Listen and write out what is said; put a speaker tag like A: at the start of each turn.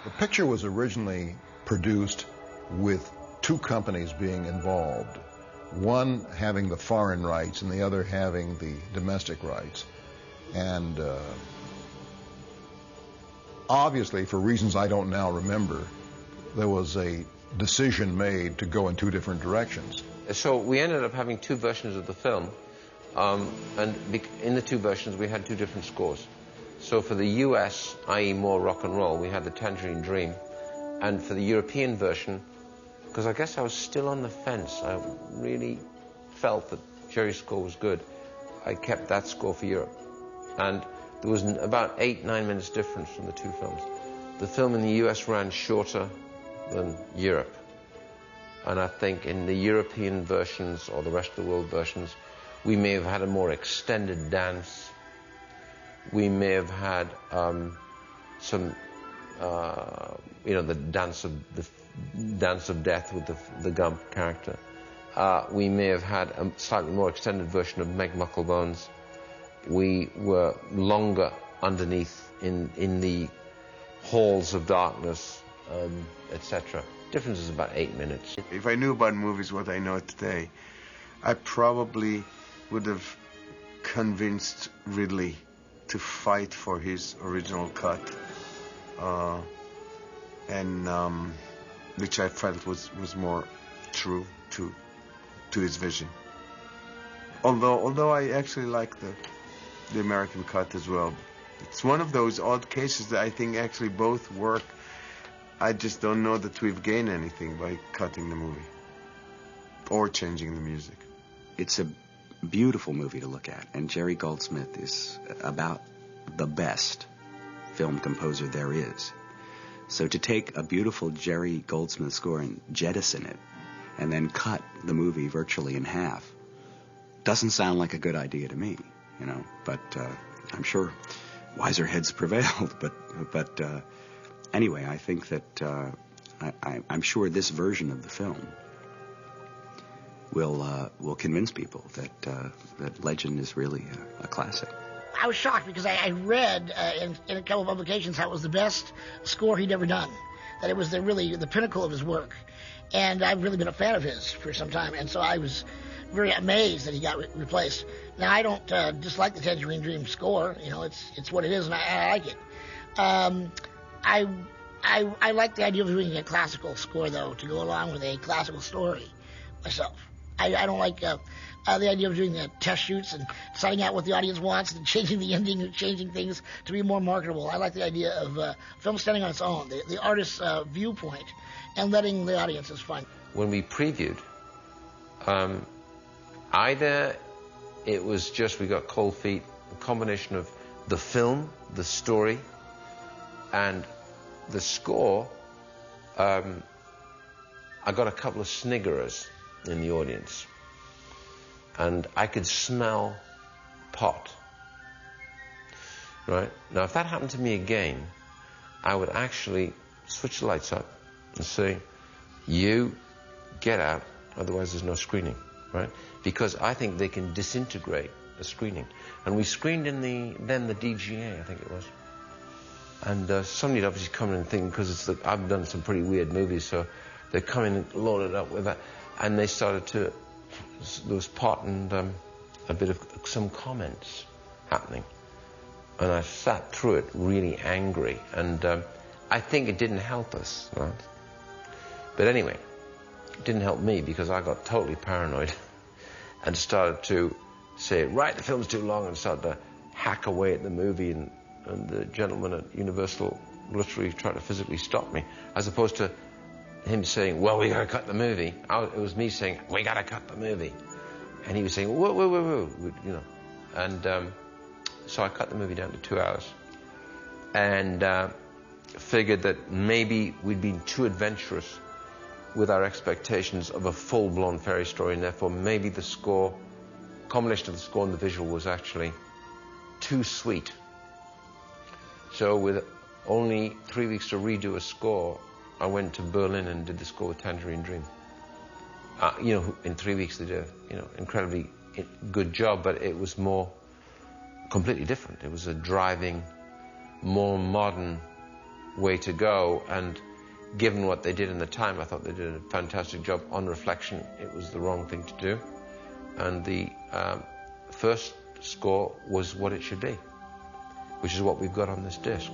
A: The picture was originally produced with two companies being involved, one having the foreign rights and the other having the domestic rights. And obviously, for reasons I don't now remember, there was a decision made to go in two different directions.
B: So we ended up having two versions of the film, and in the two versions we had two different scores. So for the US, i.e. more rock and roll, we had the Tangerine Dream, and for the European version, because I guess I was still on the fence, I really felt that Jerry's score was good, I kept that score for Europe. And there was about 8-9 minutes difference from the two films. The film in the US ran shorter than Europe. And I think in the European versions, or the rest of the world versions, we may have had a more extended dance. We may have had some, the dance of death with the Gump character. We may have had a slightly more extended version of Meg Mucklebones. We were longer underneath in the halls of darkness, etc. Difference is about 8 minutes.
C: If I knew about movies what I know today, I probably would have convinced Ridley to fight for his original cut, which I felt was more true to his vision. Although I actually like the American cut as well. It's one of those odd cases that I think actually both work. I just don't know that we've gained anything by cutting the movie or changing the music.
D: It's a beautiful movie to look at, and Jerry Goldsmith is about the best film composer there is. So to take a beautiful Jerry Goldsmith score and jettison it, and then cut the movie virtually in half, doesn't sound like a good idea to me, but I'm sure wiser heads prevailed. But anyway, I think that I'm sure this version of the film will convince people that Legend is really a classic.
E: I was shocked because I read in a couple of publications how it was the best score he'd ever done, that it was really the pinnacle of his work. And I've really been a fan of his for some time, and so I was very amazed that he got replaced. Now, I don't dislike the Tangerine Dream score. It's what it is, and I like it. I like the idea of doing a classical score, though, to go along with a classical story myself. I don't like the idea of doing the test shoots and deciding out what the audience wants and changing the ending and changing things to be more marketable. I like the idea of film standing on its own, the artist's viewpoint, and letting the audiences find.
B: When we previewed, either it was just we got cold feet, a combination of the film, the story, and the score. I got a couple of sniggerers in the audience, and I could smell pot. Right? Now, if that happened to me again, I would actually switch the lights up and say, you get out, otherwise there's no screening, right? Because I think they can disintegrate a screening. And we screened in the DGA, I think it was. And somebody'd obviously come in and think, because I've done some pretty weird movies, so they come in and load it up with that. And they started to, there was pot and a bit of some comments happening. And I sat through it really angry. And I think it didn't help us, right? But anyway, it didn't help me because I got totally paranoid and started to say, right, the film's too long, and started to hack away at the movie, and the gentleman at Universal literally tried to physically stop me, as opposed to him saying, well, we got to cut the movie. It was me saying, we got to cut the movie. And he was saying, whoa, And so I cut the movie down to 2 hours. And figured that maybe we'd been too adventurous with our expectations of a full-blown fairy story, and therefore maybe the score, combination of the score and the visual, was actually too sweet. So with only 3 weeks to redo a score, I went to Berlin and did the score with Tangerine Dream. In 3 weeks they did, incredibly good job, but it was more completely different. It was a driving, more modern way to go, and given what they did in the time, I thought they did a fantastic job. On reflection, it was the wrong thing to do, and the first score was what it should be, which is what we've got on this disc.